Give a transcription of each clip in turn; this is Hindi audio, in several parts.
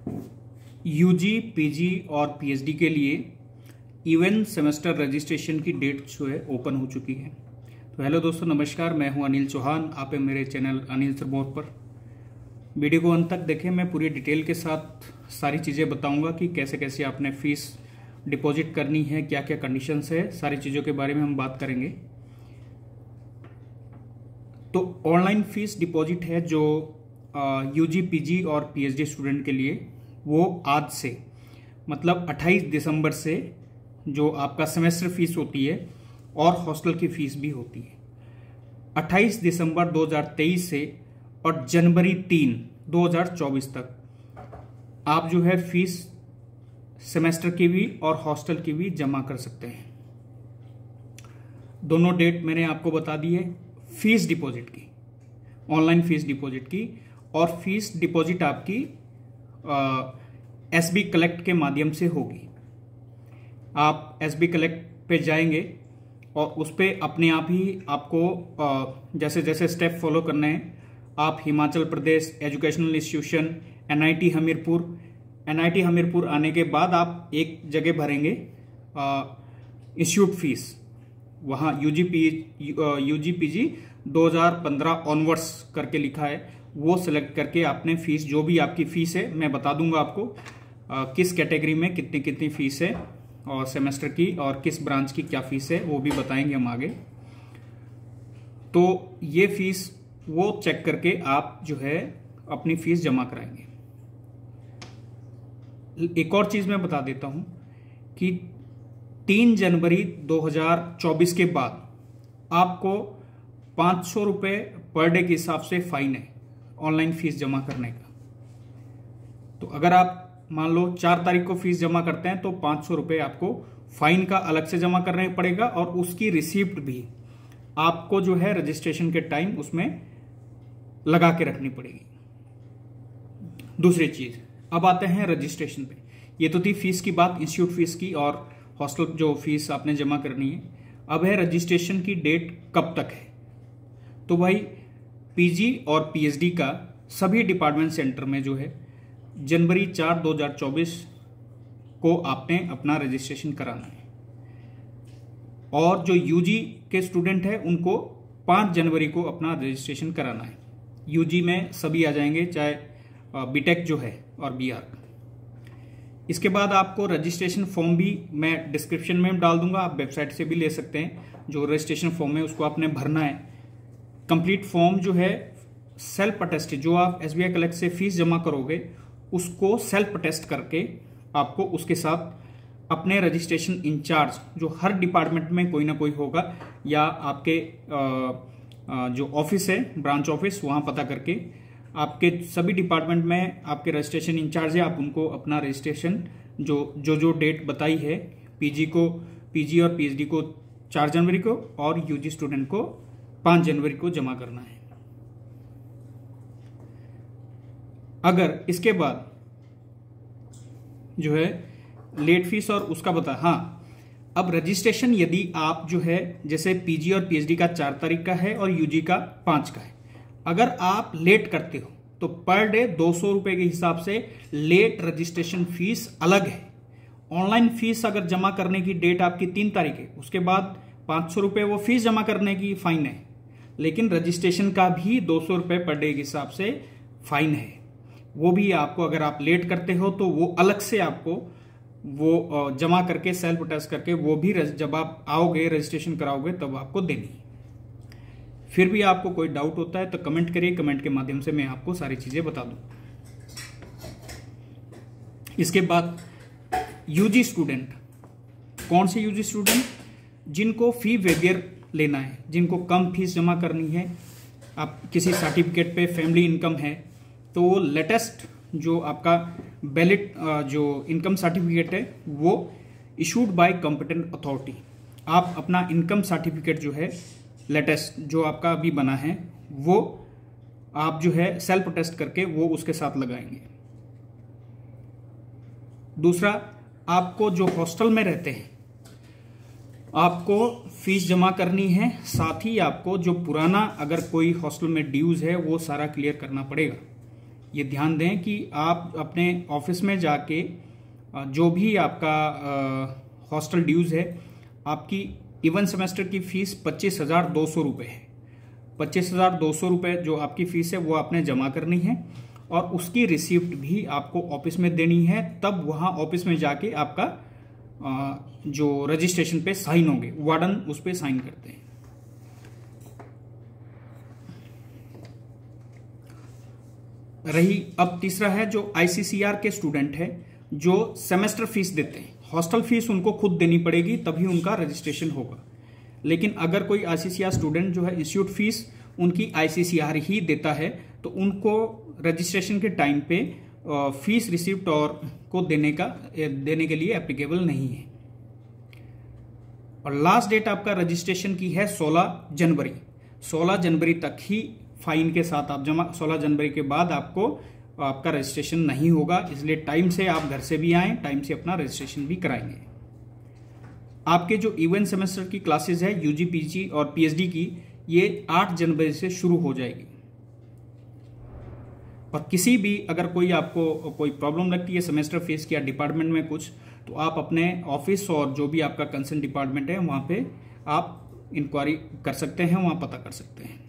यूजी, पीजी और पीएचडी के लिए इवन सेमेस्टर रजिस्ट्रेशन की डेट जो है ओपन हो चुकी है। तो हेलो दोस्तों, नमस्कार। मैं हूं अनिल चौहान। आप हैं मेरे चैनल अनिल सरमोर पर। वीडियो को अंत तक देखें। मैं पूरी डिटेल के साथ सारी चीज़ें बताऊंगा कि कैसे कैसे आपने फीस डिपॉजिट करनी है, क्या क्या कंडीशंस है, सारी चीज़ों के बारे में हम बात करेंगे। तो ऑनलाइन फीस डिपॉजिट है जो यूजी, पीजी और पीएचडी स्टूडेंट के लिए, वो आज से मतलब 28 दिसंबर से जो आपका सेमेस्टर फीस होती है और हॉस्टल की फीस भी होती है, 28 दिसंबर 2023 से और जनवरी 3, 2024 तक आप जो है फीस सेमेस्टर की भी और हॉस्टल की भी जमा कर सकते हैं। दोनों डेट मैंने आपको बता दी है फीस डिपॉजिट की, ऑनलाइन फीस डिपॉजिट की। और फीस डिपॉजिट आपकी एसबी कलेक्ट के माध्यम से होगी। आप एसबी कलेक्ट पे जाएंगे और उस पर अपने आप ही आपको जैसे जैसे स्टेप फॉलो करने हैं। आप Himachal Pradesh educational institution, NIT Hamirpur आने के बाद आप एक जगह भरेंगे इंस्टीट्यूट फीस। वहाँ यूजी पीजी 2015 ऑनवर्ड्स करके लिखा है, वो सिलेक्ट करके आपने फीस, जो भी आपकी फीस है, मैं बता दूंगा आपको किस कैटेगरी में कितनी कितनी फीस है और सेमेस्टर की, और किस ब्रांच की क्या फीस है वो भी बताएंगे हम आगे। तो ये फीस वो चेक करके आप जो है अपनी फीस जमा कराएंगे। एक और चीज मैं बता देता हूं कि 3 जनवरी 2024 के बाद आपको 500 रुपए पर डे के हिसाब से फाइन है ऑनलाइन फीस जमा करने का। तो अगर आप मान लो 4 तारीख को फीस जमा करते हैं तो 500 रुपए आपको फाइन का अलग से जमा करना पड़ेगा, और उसकी रिसीप्ट भी आपको जो है रजिस्ट्रेशन के टाइम उसमें लगा के रखनी पड़ेगी। दूसरी चीज, अब आते हैं रजिस्ट्रेशन पे। ये तो थी फीस की बात, इंस्टीट्यूट फीस की और हॉस्टल जो फीस आपने जमा करनी है। अब है रजिस्ट्रेशन की डेट कब तक है। तो भाई पीजी और पीएचडी का सभी डिपार्टमेंट सेंटर में जो है जनवरी 4, 2024 को आपने अपना रजिस्ट्रेशन कराना है। और जो यूजी के स्टूडेंट है उनको 5 जनवरी को अपना रजिस्ट्रेशन कराना है। यूजी में सभी आ जाएंगे, चाहे बीटेक जो है और बीआर। इसके बाद आपको रजिस्ट्रेशन फॉर्म भी मैं डिस्क्रिप्शन में डाल दूंगा, आप वेबसाइट से भी ले सकते हैं। जो रजिस्ट्रेशन फॉर्म है उसको आपने भरना है। कंप्लीट फॉर्म जो है सेल्फ अटेस्ट, जो आप एसबीआई कलेक्ट से फीस जमा करोगे उसको सेल्फ अटेस्ट करके आपको उसके साथ अपने रजिस्ट्रेशन इंचार्ज, जो हर डिपार्टमेंट में कोई ना कोई होगा, या आपके जो ऑफिस है ब्रांच ऑफिस, वहां पता करके आपके सभी डिपार्टमेंट में आपके रजिस्ट्रेशन इंचार्ज है, आप उनको अपना रजिस्ट्रेशन जो डेट बताई है, पीजी और पीएचडी को 4 जनवरी को और यूजी स्टूडेंट को 5 जनवरी को जमा करना है। अगर इसके बाद जो है लेट फीस और उसका अब रजिस्ट्रेशन यदि आप जो है जैसे पीजी और पीएचडी का 4 तारीख का है और यूजी का 5 का है, अगर आप लेट करते हो तो पर डे 200 रुपए के हिसाब से लेट रजिस्ट्रेशन फीस अलग है। ऑनलाइन फीस अगर जमा करने की डेट आपकी 3 तारीख है, उसके बाद 500 रुपए वो फीस जमा करने की फाइन है, लेकिन रजिस्ट्रेशन का भी 200 रुपए पर डे के हिसाब से फाइन है। वो भी आपको, अगर आप लेट करते हो तो वो अलग से आपको वो जमा करके सेल्फ अटेस्ट करके वो भी जब आप आओगे रजिस्ट्रेशन कराओगे तब आपको देनी है। फिर भी आपको कोई डाउट होता है तो कमेंट करिए, कमेंट के माध्यम से मैं आपको सारी चीजें बता दूं। इसके बाद यूजी स्टूडेंट, कौन से यूजी स्टूडेंट? जिनको फी वेवियर लेना है, जिनको कम फीस जमा करनी है, आप किसी सर्टिफिकेट पे फैमिली इनकम है तो वो लेटेस्ट जो आपका वैलिड जो इनकम सर्टिफिकेट है वो इशूड बाय कॉम्पिटेंट अथॉरिटी, आप अपना इनकम सर्टिफिकेट जो है लेटेस्ट जो आपका अभी बना है वो आप जो है सेल्फ अटेस्ट करके वो उसके साथ लगाएंगे। दूसरा, आपको जो हॉस्टल में रहते हैं आपको फीस जमा करनी है, साथ ही आपको जो पुराना अगर कोई हॉस्टल में ड्यूज है वो सारा क्लियर करना पड़ेगा। ये ध्यान दें कि आप अपने ऑफिस में जाके जो भी आपका हॉस्टल ड्यूज़ है, आपकी इवन सेमेस्टर की फीस 25,200 रुपये है। 25,200 रुपये जो आपकी फीस है वो आपने जमा करनी है और उसकी रिसिप्ट भी आपको ऑफिस में देनी है। तब वहाँ ऑफिस में जाके आपका जो रजिस्ट्रेशन पे साइन होंगे, वार्डन उस पे साइन करते हैं। रही अब तीसरा है जो आईसीसीआर के स्टूडेंट है जो सेमेस्टर फीस देते हैं, हॉस्टल फीस उनको खुद देनी पड़ेगी तभी उनका रजिस्ट्रेशन होगा। लेकिन अगर कोई आईसीसीआर स्टूडेंट जो है इंस्टीट्यूट फीस उनकी आईसीसीआर ही देता है तो उनको रजिस्ट्रेशन के टाइम पे फीस रिसिप्ट और को देने के लिए एप्लीकेबल नहीं है। और लास्ट डेट आपका रजिस्ट्रेशन की है 16 जनवरी। 16 जनवरी तक ही फाइन के साथ आप जमा, 16 जनवरी के बाद आपका रजिस्ट्रेशन नहीं होगा। इसलिए टाइम से आप घर से भी आएं, टाइम से अपना रजिस्ट्रेशन भी कराएंगे। आपके जो इवेंट सेमेस्टर की क्लासेस है यूजी, पीजी और पीएचडी की, ये 8 जनवरी से शुरू हो जाएगी। और किसी भी अगर आपको कोई प्रॉब्लम लगती है सेमेस्टर फीस की या डिपार्टमेंट में कुछ, तो आप अपने ऑफिस और जो भी आपका कंसर्न डिपार्टमेंट है वहां पे आप इंक्वायरी कर सकते हैं, वहां पता कर सकते हैं।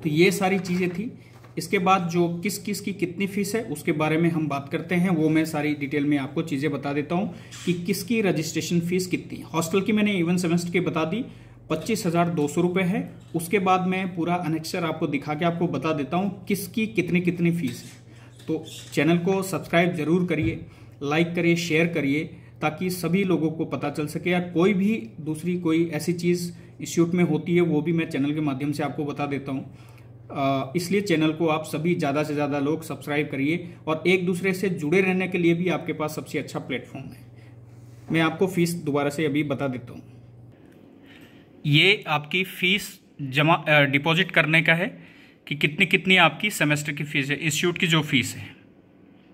तो ये सारी चीजें थी। इसके बाद जो किस किस की कितनी फीस है उसके बारे में हम बात करते हैं। वो मैं सारी डिटेल में आपको चीजें बता देता हूं कि किसकी रजिस्ट्रेशन फीस कितनी। हॉस्टल की मैंने इवन सेमेस्टर की बता दी, 25,200 रुपये है। उसके बाद मैं पूरा अनेक्सर आपको दिखा के आपको बता देता हूँ किसकी कितनी कितनी फीस है। तो चैनल को सब्सक्राइब जरूर करिए, लाइक करिए, शेयर करिए, ताकि सभी लोगों को पता चल सके। या कोई भी दूसरी कोई ऐसी चीज़ इंस्टीट्यूट में होती है वो भी मैं चैनल के माध्यम से आपको बता देता हूँ। इसलिए चैनल को आप सभी ज़्यादा से ज़्यादा लोग सब्सक्राइब करिए और एक दूसरे से जुड़े रहने के लिए भी आपके पास सबसे अच्छा प्लेटफॉर्म है। मैं आपको फीस दोबारा से अभी बता देता हूँ। ये आपकी फीस जमा डिपॉजिट करने का है कि कितनी कितनी आपकी सेमेस्टर की फीस है, इंस्टीट्यूट की जो फीस है।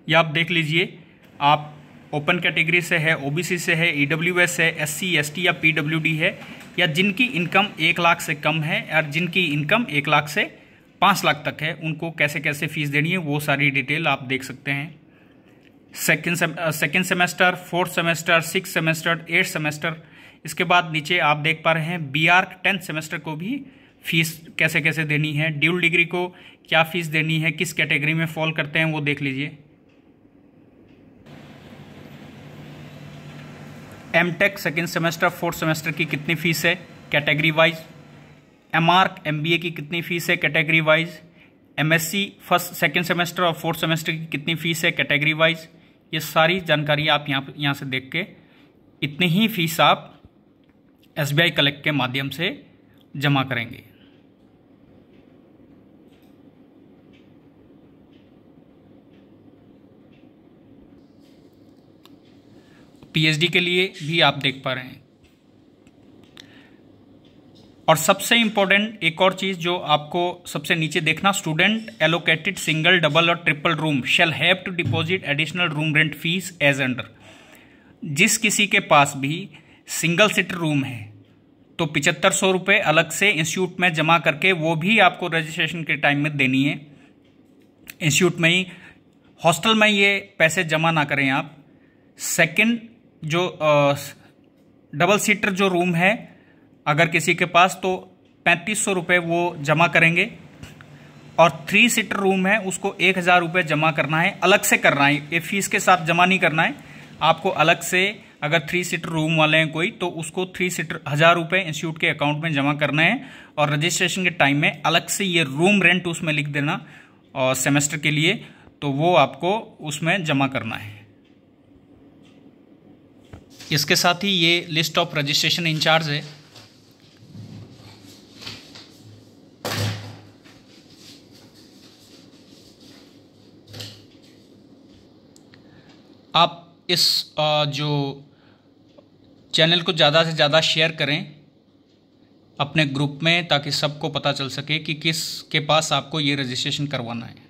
ये आप देख लीजिए, आप ओपन कैटेगरी से है, ओबीसी से है, ईडब्ल्यूएस है, एससी एसटी या पीडब्ल्यूडी है, या जिनकी इनकम 1 लाख से कम है और जिनकी इनकम 1 लाख से 5 लाख तक है, उनको कैसे कैसे फीस देनी है वो सारी डिटेल आप देख सकते हैं। Second semester, 4th semester, 6th semester, 8th semester. इसके बाद नीचे आप देख पा रहे हैं बीआर्क 10th सेमेस्टर को भी फीस कैसे कैसे देनी है, ड्यूल डिग्री को क्या फीस देनी है, किस कैटेगरी में फॉल करते हैं वो देख लीजिए। MTech second semester, 4th semester की कितनी फीस है कैटेगरी वाइज, एमआर्क एमबीए की कितनी फीस है category wise, MSc first second semester और 4th सेमेस्टर की कितनी फीस है कैटेगरी वाइज। ये सारी जानकारी आप यहाँ से देख के इतनी ही फीस आप एसबीआई कलेक्ट के माध्यम से जमा करेंगे। पीएचडी के लिए भी आप देख पा रहे हैं। और सबसे इंपॉर्टेंट एक और चीज जो आपको सबसे नीचे देखना, स्टूडेंट एलोकेटेड सिंगल, डबल और triple room shall have to deposit additional room rent fees as under. जिस किसी के पास भी सिंगल सीटर रूम है तो 7500 रुपये अलग से इंस्टीट्यूट में जमा करके वो भी आपको रजिस्ट्रेशन के टाइम में देनी है। इंस्टीट्यूट में ही, हॉस्टल में ये पैसे जमा ना करें आप। सेकंड जो डबल सीटर जो रूम है अगर किसी के पास, तो 3500 रुपये वो जमा करेंगे। और 3 सीटर रूम है उसको 1000 रुपये जमा करना है, अलग से करना है, ये फीस के साथ जमा नहीं करना है आपको। अलग से अगर 3 सीटर रूम वाले हैं कोई तो उसको 3 सीटर 1000 रुपये इंस्टीट्यूट के अकाउंट में जमा करना है। और रजिस्ट्रेशन के टाइम में अलग से ये रूम रेंट उसमें लिख देना और सेमेस्टर के लिए, तो वो आपको उसमें जमा करना है। इसके साथ ही ये लिस्ट ऑफ रजिस्ट्रेशन इंचार्ज है। आप इस जो चैनल को ज़्यादा से ज़्यादा शेयर करें अपने ग्रुप में, ताकि सबको पता चल सके कि किस के पास आपको ये रजिस्ट्रेशन करवाना है।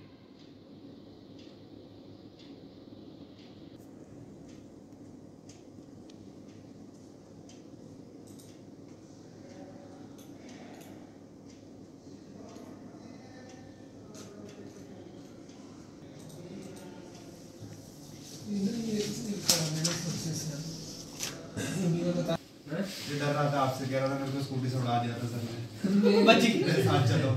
था आपसे, कह रहा था मेरे को स्कूटी से उड़ा दिया था सर ने, बच्ची मेरे साथ चलो।